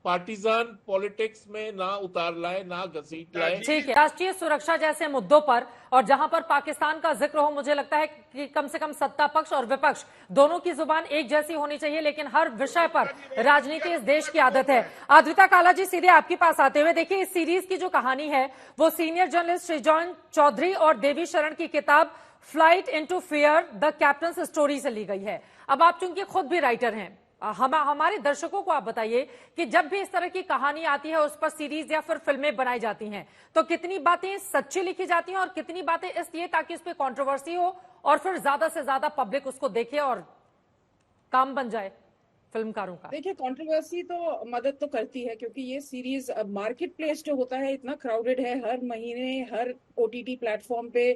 पार्टीजान पॉलिटिक्स में ना उतार लाए, ना घसीट लाए। ठीक है, राष्ट्रीय सुरक्षा जैसे मुद्दों पर और जहां पर पाकिस्तान का जिक्र हो, मुझे लगता है कि कम से कम सत्ता पक्ष और विपक्ष दोनों की जुबान एक जैसी होनी चाहिए, लेकिन हर विषय पर राजनीति इस देश की आदत है। अद्विता काला जी, सीधे आपके पास आते हुए, देखिए इस सीरीज की जो कहानी है वो सीनियर जर्नलिस्ट श्रीजॉन चौधरी और देवी शरण की किताब flight into fear the captains story से ली गई है। अब आप चूंकि खुद भी राइटर हैं, हमारे दर्शकों को आप बताइए कि जब भी इस तरह की कहानी आती है, उस पर सीरीज या फिर फिल्में बनाई जाती हैं, तो कितनी बातें सच्ची लिखी जाती हैं और कितनी बातें इसलिए ताकि उस पर कंट्रोवर्सी हो और फिर ज्यादा से ज्यादा पब्लिक उसको देखे और काम बन जाए फिल्मकारों का। देखिए, कंट्रोवर्सी तो मदद तो करती है, क्योंकि ये सीरीज मार्केट प्लेस जो होता है इतना क्राउडेड है, हर महीने हर OTT प्लेटफॉर्म पे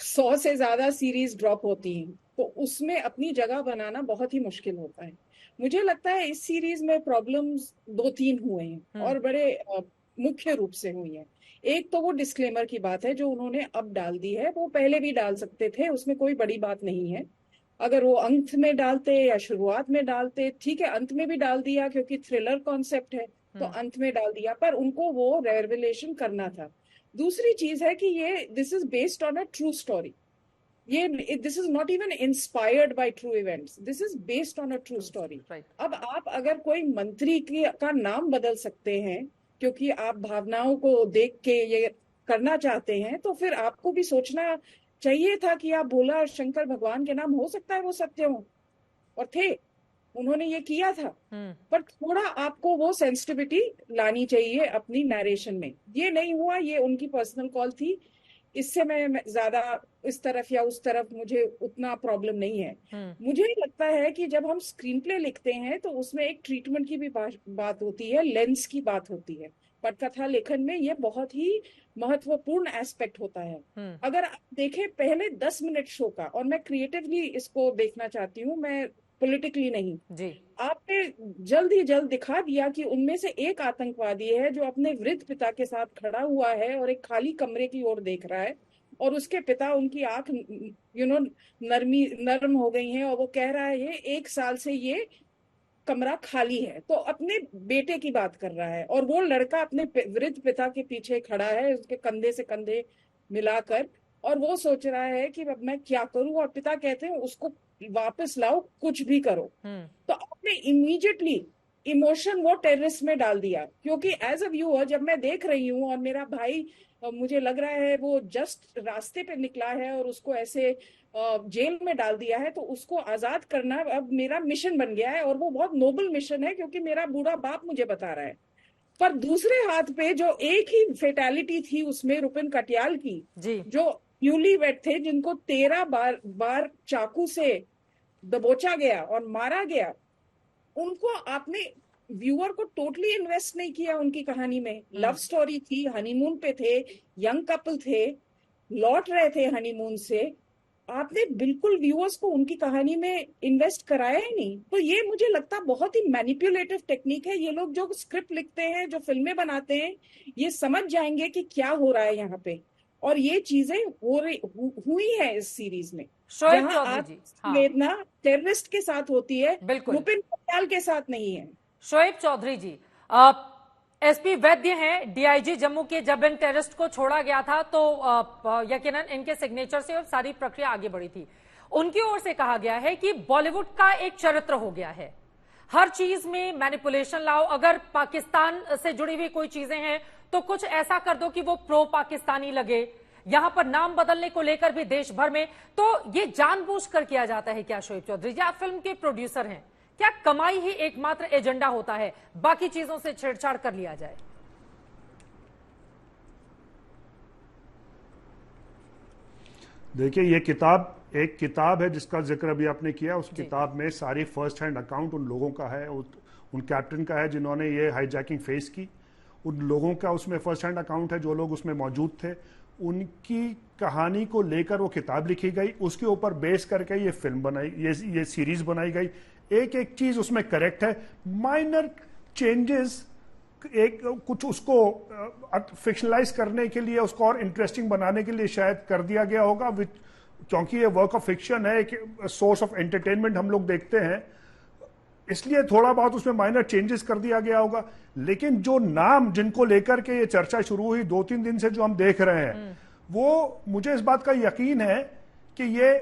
100 से ज्यादा सीरीज ड्रॉप होती हैं, तो उसमें अपनी जगह बनाना बहुत ही मुश्किल होता है। मुझे लगता है इस सीरीज में प्रॉब्लम्स 2-3 हुए हैं और बड़े मुख्य रूप से हुई हैं। एक तो वो डिस्क्लेमर की बात है जो उन्होंने अब डाल दी है, वो पहले भी डाल सकते थे, उसमें कोई बड़ी बात नहीं है। अगर वो अंत में डालते या शुरुआत में डालते, ठीक है, अंत में भी डाल दिया क्योंकि थ्रिलर कॉन्सेप्ट है तो अंत में डाल दिया, पर उनको वो रेवलेशन करना था। दूसरी चीज है कि ये this is based on a true story, this is not even inspired by true events, this is based on a true story. अब आप अगर कोई मंत्री का नाम बदल सकते हैं क्योंकि आप भावनाओं को देख के ये करना चाहते हैं, तो फिर आपको भी सोचना चाहिए था कि आप भोला और शंकर भगवान के नाम हो सकता है वो सत्य हो, और थे, उन्होंने ये किया था, पर थोड़ा आपको वो सेंसिटिविटी लानी चाहिए अपनी नरेशन में। ये नहीं हुआ, ये उनकी पर्सनल कॉल थी, इससे मैं ज्यादा इस तरफ या उस तरफ मुझे उतना प्रॉब्लम नहीं है। मुझे लगता है कि जब हम स्क्रीन प्ले लिखते हैं तो उसमें एक ट्रीटमेंट की भी बात होती है, लेंस की बात होती है। पटकथा लेखन में ये बहुत ही महत्वपूर्ण एस्पेक्ट होता है। अगर आप देखें पहले 10 मिनट शो का, और मैं क्रिएटिवली इसको देखना चाहती हूँ, मैं पॉलिटिकली नहीं जी, आपने जल्द ही जल्द दिखा दिया कि उनमें से एक आतंकवादी है जो अपने वृद्ध पिता के साथ खड़ा हुआ है और एक खाली कमरे की ओर देख रहा है, और उसके पिता, उनकी आंख नरम हो गई है और वो कह रहा है 1 साल से ये कमरा खाली है, तो अपने बेटे की बात कर रहा है, और वो लड़का अपने वृद्ध पिता के पीछे खड़ा है, उसके कंधे से कंधे मिलाकर, और वो सोच रहा है कि अब मैं क्या करूं, और पिता कहते हैं उसको वापस लाओ, कुछ भी करो। तो आपने इमीडिएटली इमोशन वो टेररिस्ट में डाल दिया, क्योंकि एज अ व्यूअर जब मैं देख रही हूँ और मेरा भाई, मुझे लग रहा है वो जस्ट रास्ते पे निकला है और उसको ऐसे जेल में डाल दिया है, तो उसको आजाद करना अब मेरा मिशन बन गया है, और वो बहुत नोबल मिशन है, क्योंकि मेरा बूढ़ा बाप मुझे बता रहा है। पर दूसरे हाथ पे जो एक ही फेटालिटी थी उसमें रुपिन कटियाल की, जो न्यूली वेड थे, जिनको 13 बार चाकू से दबोचा गया और मारा गया, उनको आपने व्यूअर को टोटली इन्वेस्ट नहीं किया उनकी कहानी में। लव स्टोरी थी, हनीमून पे थे, यंग कपल थे, लौट रहे थे हनीमून से, आपने बिल्कुल व्यूअर्स को उनकी कहानी में इन्वेस्ट कराया ही नहीं। तो ये मुझे लगता बहुत ही मैनिपुलेटिव टेक्निक है। ये लोग जो स्क्रिप्ट लिखते हैं, जो फिल्में बनाते हैं, ये समझ जाएंगे कि क्या हो रहा है यहाँ पे, और ये चीजें हुई है इस सीरीज में। शोएब चौधरी जी, वेदना टेररिस्ट के साथ होती है, रुपिन कटियाल के साथ नहीं है। शोएब चौधरी जी, एसपी वैद्य हैं डीआईजी जम्मू के। जब इन टेररिस्ट को छोड़ा गया था तो यकीनन इनके सिग्नेचर से और सारी प्रक्रिया आगे बढ़ी थी। उनकी ओर से कहा गया है कि बॉलीवुड का एक चरित्र हो गया है, हर चीज में मैनिपुलेशन लाओ, अगर पाकिस्तान से जुड़ी हुई कोई चीजें हैं तो कुछ ऐसा कर दो कि वो प्रो पाकिस्तानी लगे। यहां पर नाम बदलने को लेकर भी देश भर में, तो ये जानबूझकर किया जाता है क्या शोएब चौधरी जी? आप फिल्म के प्रोड्यूसर हैं, क्या कमाई ही एकमात्र एजेंडा होता है, बाकी चीजों से छेड़छाड़ कर लिया जाए? देखिए, ये एक किताब है जिसका जिक्र अभी आपने किया। उस किताब में सारी फर्स्ट हैंड अकाउंट उन लोगों का है, उन कैप्टन का है जिन्होंने ये हाईजैकिंग फेस की। उन लोगों का उसमें फर्स्ट हैंड अकाउंट है जो लोग उसमें मौजूद थे। उनकी कहानी को लेकर वो किताब लिखी गई, उसके ऊपर बेस करके ये फिल्म बनाई, ये सीरीज बनाई गई। एक एक चीज उसमें करेक्ट है, माइनर चेंजेस, एक कुछ उसको फिक्शनलाइज करने के लिए, उसको और इंटरेस्टिंग बनाने के लिए शायद कर दिया गया होगा, क्योंकि ये वर्क ऑफ फिक्शन है, एक सोर्स ऑफ एंटरटेनमेंट हम लोग देखते हैं, इसलिए थोड़ा बहुत उसमें माइनर चेंजेस कर दिया गया होगा। लेकिन जो नाम जिनको लेकर के ये चर्चा शुरू हुई 2-3 दिन से जो हम देख रहे हैं, वो मुझे इस बात का यकीन है कि ये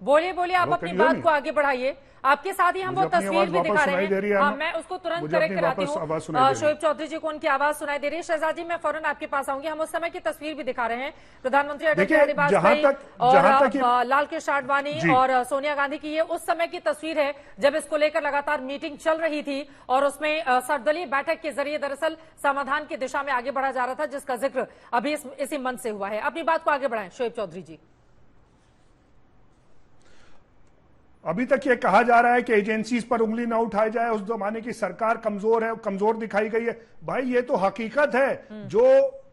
बोलिए आप अपनी बात को आगे बढ़ाइए। आपके साथ ही हम वो तस्वीर भी दिखा रहे हैं। हाँ, मैं उसको तुरंत करेक्ट कराती हूँ। शोएब चौधरी जी को उनकी आवाज सुनाई दे रही है। शहजाद जी, मैं फौरन आपके पास आऊंगी। हम उस समय की तस्वीर भी दिखा रहे हैं, प्रधानमंत्री अटल बिहारी वाजपेयी और लाल कृष्ण आडवाणी और सोनिया गांधी की। ये उस समय की तस्वीर है जब इसको लेकर लगातार मीटिंग चल रही थी और उसमें सर्वदलीय बैठक के जरिए दरअसल समाधान की दिशा में आगे बढ़ा जा रहा था, जिसका जिक्र अभी इसी मंच से हुआ है। अपनी बात को आगे बढ़ाएं शोएब चौधरी जी। अभी तक ये कहा जा रहा है कि एजेंसीज पर उंगली ना उठाई जाए, उस जमाने की सरकार कमजोर है, कमजोर दिखाई गई है। भाई, ये तो हकीकत है। जो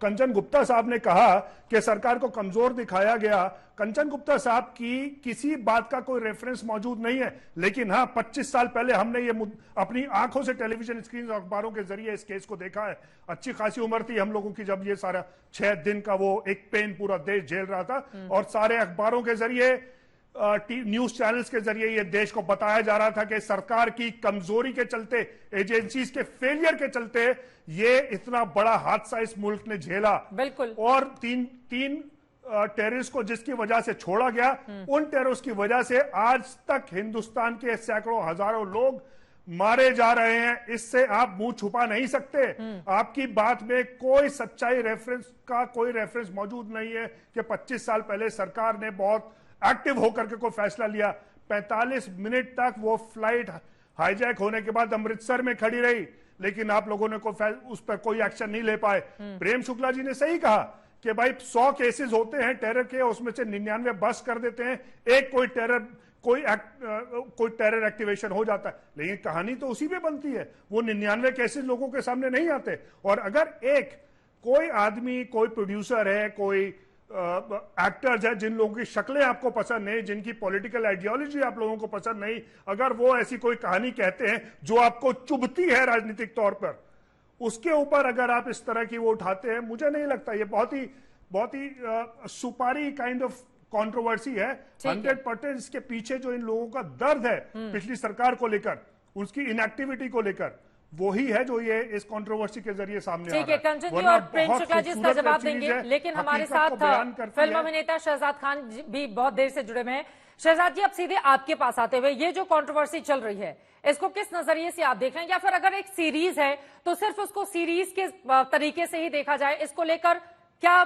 कंचन गुप्ता साहब ने कहा कि सरकार को कमजोर दिखाया गया, कंचन गुप्ता साहब की किसी बात का कोई रेफरेंस मौजूद नहीं है। लेकिन हाँ, 25 साल पहले हमने ये अपनी आंखों से टेलीविजन स्क्रीन और अखबारों के जरिए इस केस को देखा है। अच्छी खासी उम्र थी हम लोगों की जब ये सारा 6 दिन का वो एक पेन पूरा देश झेल रहा था, और सारे अखबारों के जरिए, न्यूज चैनल्स के जरिए ये देश को बताया जा रहा था कि सरकार की कमजोरी के चलते, एजेंसीज के फेलियर के चलते ये इतना बड़ा हादसा इस मुल्क ने झेला। बिल्कुल। और तीन टेररिस्ट को जिसकी वजह से छोड़ा गया, उन टेररिस्ट की वजह से आज तक हिंदुस्तान के सैकड़ों हजारों लोग मारे जा रहे हैं। इससे आप मुंह छुपा नहीं सकते। आपकी बात में कोई सच्चाई कोई रेफरेंस मौजूद नहीं है कि 25 साल पहले सरकार ने बहुत एक्टिव होकर के कोई फैसला लिया। 45 मिनट तक वो फ्लाइट हाईजैक होने के बाद अमृतसर में खड़ी रही, लेकिन आप लोगों ने उस पर कोई एक्शन नहीं ले पाए। प्रेम शुक्ला जी ने सही कहा कि भाई 100 केसेस होते हैं टेरर के, उसमें से 99 बस कर देते हैं, एक कोई टेरर एक्टिवेशन हो जाता है। लेकिन कहानी तो उसी पे बनती है, वो 99 केसेस लोगों के सामने नहीं आते। और अगर कोई आदमी, कोई प्रोड्यूसर है, कोई एक्टर्स है जिन लोगों की शक्लें आपको पसंद नहीं, जिनकी पॉलिटिकल आइडियोलॉजी आप लोगों को पसंद नहीं, अगर वो ऐसी कोई कहानी कहते हैं जो आपको चुभती है राजनीतिक तौर पर, उसके ऊपर अगर आप इस तरह की वो उठाते हैं, मुझे नहीं लगता, ये बहुत ही सुपारी काइंड ऑफ कंट्रोवर्सी है। 100% इसके पीछे जो इन लोगों का दर्द है पिछली सरकार को लेकर, उसकी इनएक्टिविटी को लेकर, वही है जो ये इस कंट्रोवर्सी के जरिए सामने आ रहा है। ठीक है, कंचन जी और प्रेम शुक्ला जी इसका जवाब देंगे, लेकिन हमारे साथ फिल्म अभिनेता शहजाद खान भी बहुत देर से जुड़े हुए हैं। शहजाद जी, अब सीधे आपके पास आते हुए, ये जो कंट्रोवर्सी चल रही है इसको किस नजरिए से आप देख रहे हैं, या फिर अगर एक सीरीज है तो सिर्फ उसको सीरीज के तरीके से ही देखा जाए, इसको लेकर क्या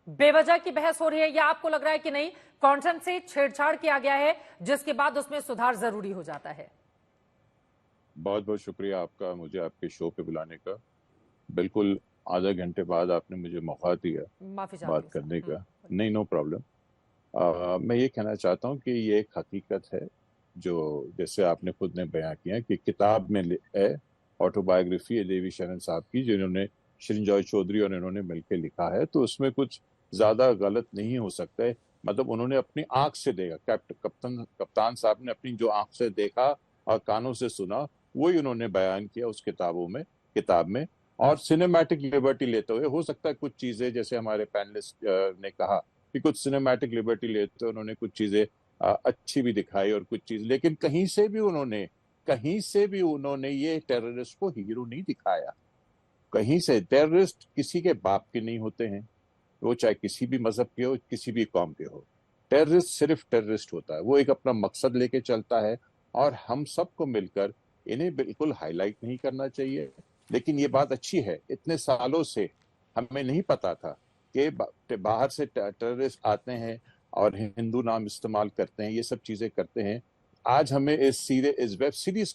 बेवजह की बहस हो रही है, या आपको लग रहा है कि नहीं, कंटेंट से छेड़छाड़ किया गया है जिसके बाद उसमें सुधार जरूरी हो जाता है? बहुत बहुत शुक्रिया आपका मुझे आपके शो पे बुलाने का। बिल्कुल आधा घंटे बाद आपने मुझे मौका दिया बात करने का। नहीं, नो प्रॉब्लम। मैं ये कहना चाहता हूँ कि ये एक हकीकत है जो जैसे आपने खुद ने बयां किया कि किताब में है, ऑटोबायोग्राफी है देवी शरण साहब की, जिन्होंने सृंजॉय चौधरी और इन्होंने मिलकर लिखा है, तो उसमें कुछ ज्यादा गलत नहीं हो सकता है। मतलब उन्होंने अपनी आंख से देखा, कप्तान साहब ने अपनी जो आंख से देखा और कानों से सुना, वही उन्होंने बयान किया उस किताब में। और सिनेमैटिक लिबर्टी लेते हुए, हो सकता है कुछ चीजें, जैसे हमारे पैनलिस्ट ने कहा कि कुछ सिनेमैटिक लिबर्टी लेते हुए उन्होंने कुछ चीजें अच्छी भी दिखाई और कुछ चीज, लेकिन कहीं से भी उन्होंने ये टेररिस्ट को हीरो नहीं दिखाया। कहीं से टेररिस्ट किसी के बाप के नहीं होते हैं, वो चाहे किसी भी मजहब के हो, किसी भी कौम के हो। टेररिस्ट सिर्फ टेररिस्ट होता है, वो एक अपना मकसद लेके चलता है, और हम सबको मिलकर इन्हें बिल्कुल हाईलाइट नहीं करना चाहिए। लेकिन ये बात अच्छी है, इतने सालों से हमें नहीं पता था कि बाहर से टेररिस्ट आते हैं और हिंदू नाम इस्तेमाल करते हैं, ये सब चीजें करते हैं। आज हमें इस वेब सीरीज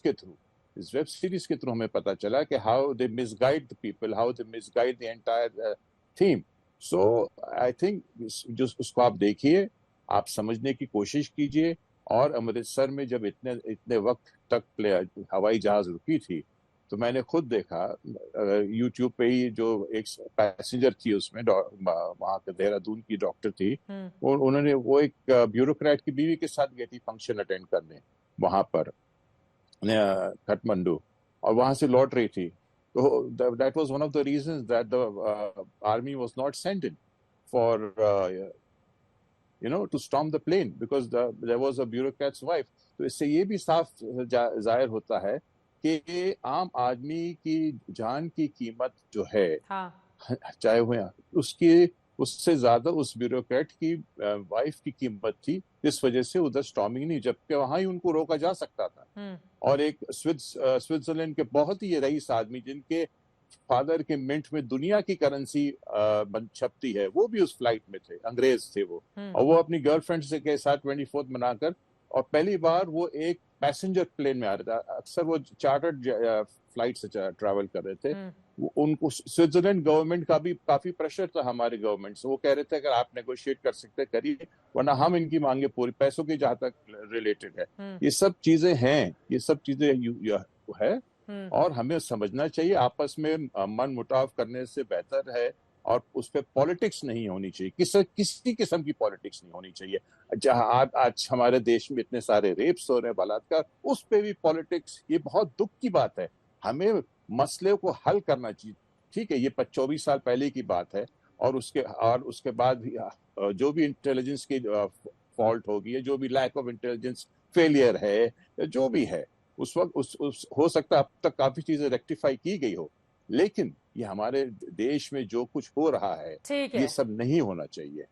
के थ्रू हमें पता चला कि how they misguide the people, how they misguide the entire theme. So I think जो उसको आप देखिए, आप समझने की कोशिश कीजिए। और अमृतसर में जब इतने वक्त तक हवाई जहाज रुकी थी, तो मैंने खुद देखा यूट्यूब पे ही, जो एक पैसेंजर थी उसमें, वहां के देहरादून की डॉक्टर थी, और उन्होंने वो एक ब्यूरोक्रेट की बीवी के साथ गई थी फंक्शन अटेंड करने वहां पर काठमांडू, और वहां से लौट रही थी। तो that was one of the reasons that the army was not sent in for to storm the plane because there was a bureaucrat's wife. तो इससे ये भी साफ जाहिर होता है कि आम आदमी की जान की कीमत जो है, चाहे वो उससे ज्यादा उस ब्यूरोक्रेट की वाइफ की कीमत थी, जिस वजह से उधर स्टॉर्मिंग नहीं, जबकि वहां ही उनको रोका जा सकता था। और एक स्विट्जरलैंड के बहुत ही रईस आदमी, जिनके फादर के मिंट में दुनिया की करेंसी छपती है, वो भी उस फ्लाइट में थे, अंग्रेज थे वो, और वो अपनी गर्लफ्रेंड से के साथ 24th मनाकर, और पहली बार वो एक पैसेंजर प्लेन में आ रहा था। अक्सर वो चार्टर्ड फ्लाइट से ट्रैवल कर रहे थे। उनको स्विट्जरलैंड गवर्नमेंट का भी काफी प्रेशर था हमारे गवर्नमेंट से। वो कह रहे थे अगर आप नेगोशिएट कर सकते करिए, वरना हम इनकी मांगे पूरी, पैसों की जहां तक रिलेटेड है। ये सब चीजें हैं, ये सब चीजें है, और हमें समझना चाहिए आपस में मन मुटाव करने से बेहतर है, और उस पर पॉलिटिक्स नहीं होनी चाहिए, किसी किस्म की पॉलिटिक्स नहीं होनी चाहिए। जहां आज हमारे देश में इतने सारे रेप्स हो रहे हैं, बलात्कार, उस पे भी पॉलिटिक्स, ये बहुत दुख की बात है। हमें मसले को हल करना चाहिए। ठीक है, ये 24 साल पहले की बात है, और उसके बाद भी जो भी इंटेलिजेंस की फॉल्ट होगी, जो भी लैक ऑफ इंटेलिजेंस फेलियर है, जो भी है, उस वक्त हो सकता है अब तक काफी चीजें रेक्टिफाई की गई हो, लेकिन ये हमारे देश में जो कुछ हो रहा है, ये सब नहीं होना चाहिए।